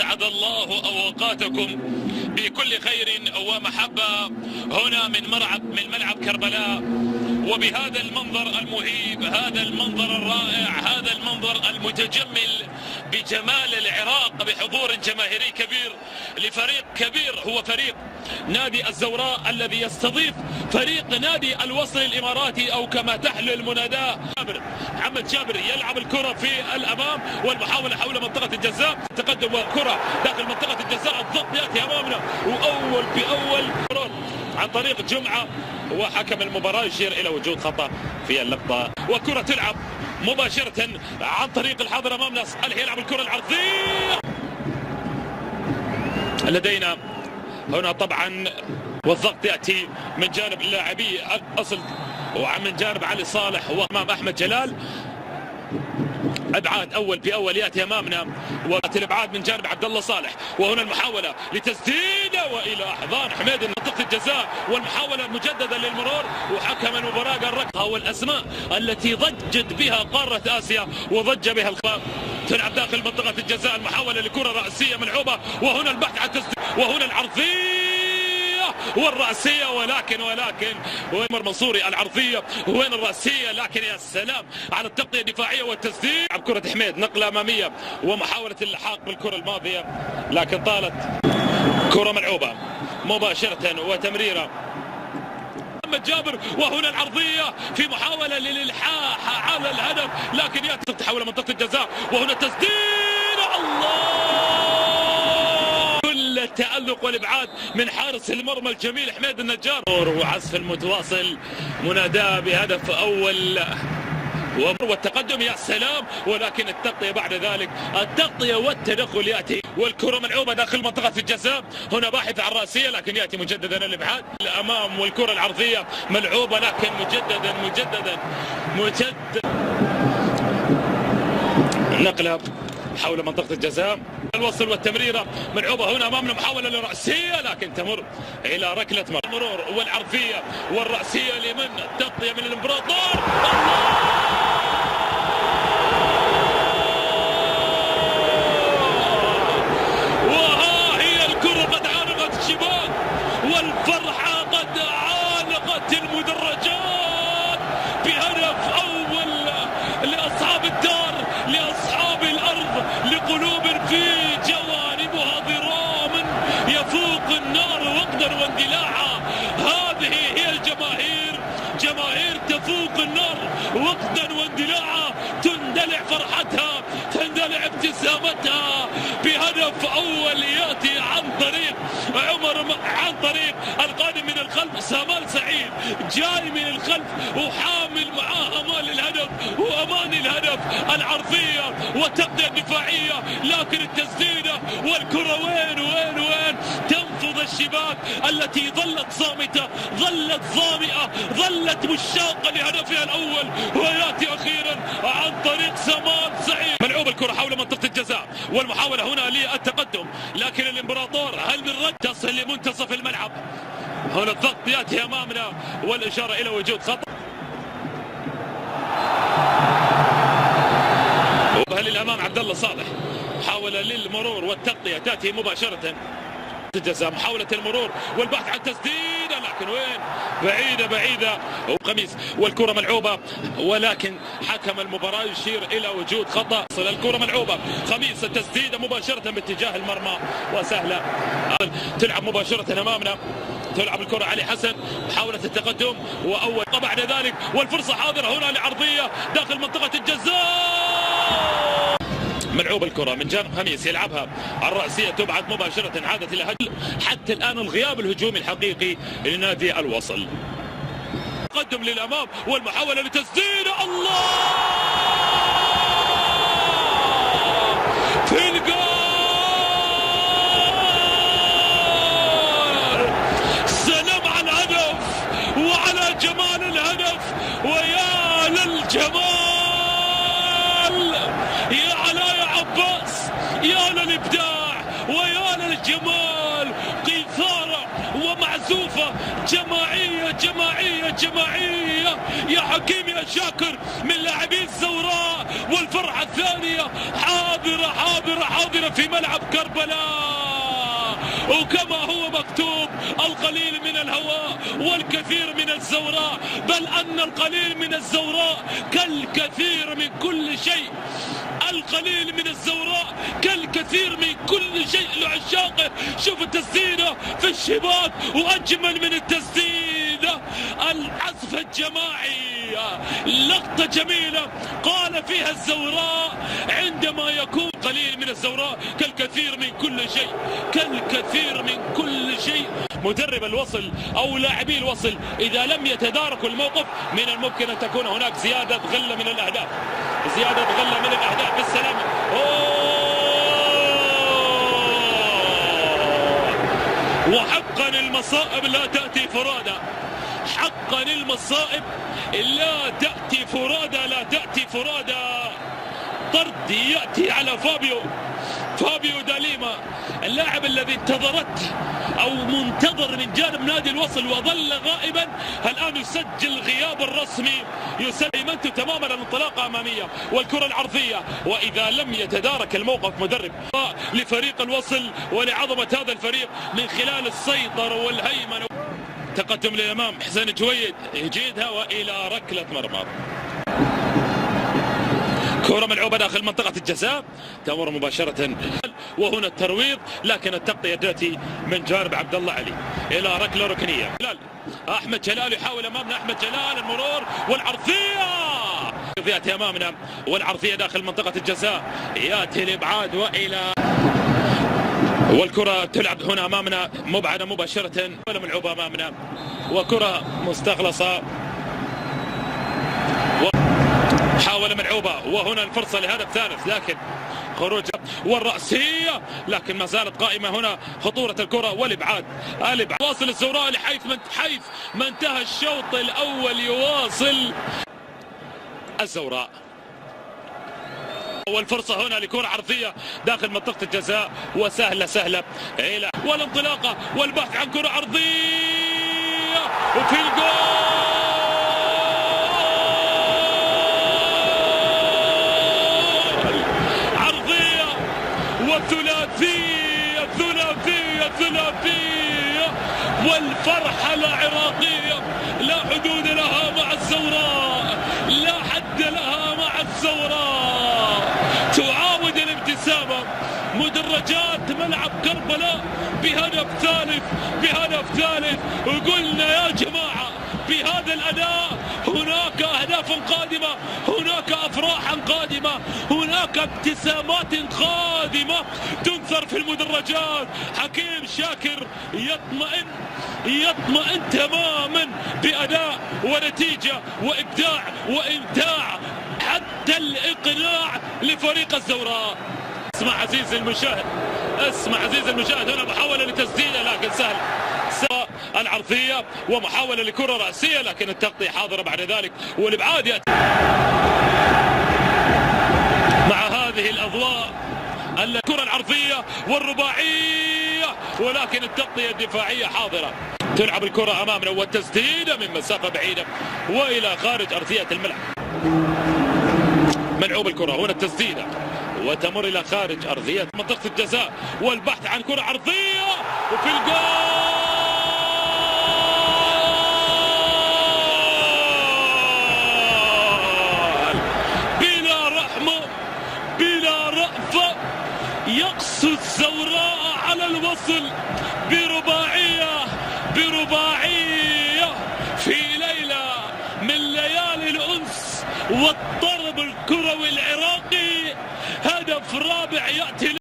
أسعد الله أوقاتكم بكل خير ومحبة هنا من ملعب كربلاء، وبهذا المنظر المهيب، هذا المنظر الرائع، هذا المنظر المتجمل بجمال العراق بحضور جماهيري كبير لفريق كبير هو فريق نادي الزوراء الذي يستضيف فريق نادي الوصل الإماراتي، أو كما تحلو المناداة. محمد جابر يلعب الكرة في الأمام والمحاولة حول منطقة الجزاء، تقدم والكرة داخل منطقة الجزاء، الضغط يأتي أمامنا وأول بأول عن طريق جمعة، وحكم المباراة يشير إلى وجود خطأ في اللقطة، وكرة تلعب مباشرة عن طريق الحاضر أمامنا. صالح يلعب الكرة العرضية لدينا هنا طبعا، والضغط يأتي من جانب اللاعبي الأصل ومن جانب علي صالح وأمام أحمد جلال. ابعاد اول باول ياتي امامنا، والابعاد من جانب عبد الله صالح، وهنا المحاوله لتسديده والى احضان حميد منطقه الجزاء، والمحاوله مجددا للمرور، وحكم المباراه قال ركضها، والاسماء التي ضجت بها قاره اسيا وضج بها الخباب تلعب داخل منطقه الجزاء. المحاوله لكره راسيه ملعوبه، وهنا البحث عن تسديد، وهنا العرضيه والرأسية، ولكن وين منصوري العرضية وين الرأسية، لكن يا سلام على التغطية الدفاعية والتسديد. كرة حميد نقلة أمامية ومحاولة اللحاق بالكرة الماضية، لكن طالت كرة ملعوبة مباشرة وتمريرة محمد جابر، وهنا العرضية في محاولة للإلحاح على الهدف، لكن يأتي حول منطقة الجزاء، وهنا التسديد. الله، التألق والإبعاد من حارس المرمى الجميل حميد النجار، وعزف المتواصل مناداه بهدف أول والتقدم. يا سلام، ولكن التغطية بعد ذلك، التغطية والتدخل يأتي، والكرة ملعوبة داخل منطقة الجزاء، هنا باحث عن رأسية لكن يأتي مجددا الإبعاد الأمام، والكرة العرضية ملعوبة لكن مجددا نقلة حول منطقة الجزاء، الوصل والتمريرة ملعوبة هنا أمامنا، محاولة للرأسية لكن تمر إلى ركلة مرور، والعرضية والرأسية لمن التغطية من الإمبراطور. وها هي الكرة قد عانقت الشباك، والفرحة قد عانقت المدرجات بهدف أول لأصحاب الدار، لأصحاب الأرض، لقلوب في جوانبها ضرام يفوق النار وقدا واندلاعا. هذه هي الجماهير، جماهير تفوق النار وقدا واندلاعا، تندلع فرحتها، تندلع ابتسامتها بهدف أول يأتي عن طريق عن طريق القادم من الخلف سامال سعيد، جاي من الخلف وحامل معاه أمان الهدف وأمان الهدف، العرضية والتغطية الدفاعية، لكن التسديدة والكرة وين تنفض الشباك التي ظلت صامتة، ظلت ظامئة، ظلت مشتاقة لهدفها الأول، ويأتي أخيرا عن طريق سامال سعيد. ملعوب الكرة حول منطقة الجزاء، والمحاولة هنا للتقدم، لكن الإمبراطور هل من رد تصل لمنتصف الملعب. هنا الضغط يأتي أمامنا والإشارة إلى وجود خطأ، وهل الأمام عبد الله صالح، محاولة للمرور والتغطية تأتي مباشرة الجزاء، محاولة المرور والبحث عن تسديدة، لكن وين بعيدة وقميص، والكرة ملعوبة، ولكن حكم المباراة يشير إلى وجود خطأ. الكرة ملعوبة، خميس التسديدة مباشرة باتجاه المرمى وسهلة، تلعب مباشرة أمامنا، تلعب الكرة علي حسن، محاولة التقدم وأول بعد ذلك، والفرصة حاضرة هنا لعرضية داخل منطقة الجزاء. ملعوب الكرة من جانب خميس، يلعبها الرأسية تبعد مباشرة، عادت إلى هجم. حتى الآن الغياب الهجومي الحقيقي لنادي الوصل. قدم للأمام والمحاولة لتسديد. الله، في الجول، سلام على الهدف وعلى جمال الهدف، ويا للجمال، يا علاء يا عباس، يا للإبداع ويا للجمال، قيثارة ومعزوفة، جماعية يا حكيم يا شاكر من لاعبي الزوراء، والفرحة الثانية حاضر حاضرة في ملعب كربلاء، وكما هو مكتوب القليل من الهواء والكثير من الزوراء، بل أن القليل من الزوراء كالكثير من كل شيء. القليل من الزوراء كالكثير من كل شيء لعشاقه. شوف التسديدة في الشباك، وأجمل من التسديدة العزف الجماعي، لقطة جميلة قال فيها الزوراء عندما يكون قليل من الزوراء كالكثير من كل شيء، كالكثير من كل شيء. مدرب الوصل أو لاعبي الوصل إذا لم يتداركوا الموقف من الممكن أن تكون هناك زيادة غلة من الأهداف، زيادة غلة من الأهداف. بالسلامة. وحقا المصائب لا تأتي فرادى، حقا المصائب لا تأتي فرادى، لا تأتي فرادى. طرد يأتي على فابيو داليما، اللاعب الذي انتظرته أو منتظر من جانب نادي الوصل وظل غائبا، الآن يسجل غياب الرسمي، يسلم تماما الانطلاقة أمامية والكرة العرضية. وإذا لم يتدارك الموقف مدرب لفريق الوصل ولعظمة هذا الفريق من خلال السيطرة والهيمنة. تقدم للأمام حسين جويد، يجيدها وإلى ركلة مرمى. كرة ملعوبة داخل منطقة الجزاء، تمر مباشرة، وهنا الترويض، لكن التغطية تأتي من جانب عبد الله علي إلى ركلة ركنية. أحمد جلال يحاول أمامنا، أحمد جلال المرور والعرضية يأتي أمامنا، والعرضية داخل منطقة الجزاء، يأتي الإبعاد وإلى، والكرة تلعب هنا أمامنا مبعدة مباشرة، ولا ملعوبة أمامنا، وكرة مستخلصة، حاول ملعوبة، وهنا الفرصة لهدف ثالث، لكن خروج والرأسية، لكن ما زالت قائمة هنا خطورة الكرة والإبعاد. واصل الزوراء لحيث ما انتهى الشوط الأول، يواصل الزوراء، والفرصة هنا لكرة عرضية داخل منطقة الجزاء، وسهلة إلى والانطلاقة والبحث عن كرة عرضية، وفي الجول ثلاثية، والفرحة العراقية لا حدود لها مع الزوراء، لا حد لها مع الزوراء. تعاود الابتسامة مدرجات ملعب كربلاء بهدف ثالث، وقلنا يا جماعة بهذا الأداء هناك أهداف قادمة، هناك أفراح قادمة، هناك ابتسامات قادمة تنثر في المدرجات. حكيم شاكر يطمئن تماما بأداء ونتيجة وإبداع حتى الإقناع لفريق الزوراء. اسمع عزيزي المشاهد، هنا محاولة لتسديده لكن سهل، العرضية ومحاولة لكرة رأسية، لكن التغطية حاضرة بعد ذلك، والإبعاد يأتي مع هذه الأضواء، الكرة العرضية والرباعية، ولكن التغطية الدفاعية حاضرة. تلعب الكرة أمامنا والتسديدة من مسافة بعيدة وإلى خارج أرضية الملعب. ملعوب الكرة، هنا التسديدة وتمر إلى خارج أرضية منطقة الجزاء، والبحث عن كرة عرضية، وفي الجول بلا رأفة يقسو الزوراء على الوصل برباعية في ليلة من ليالي الأنس والطرب الكروي العراقي. هدف رابع يأتي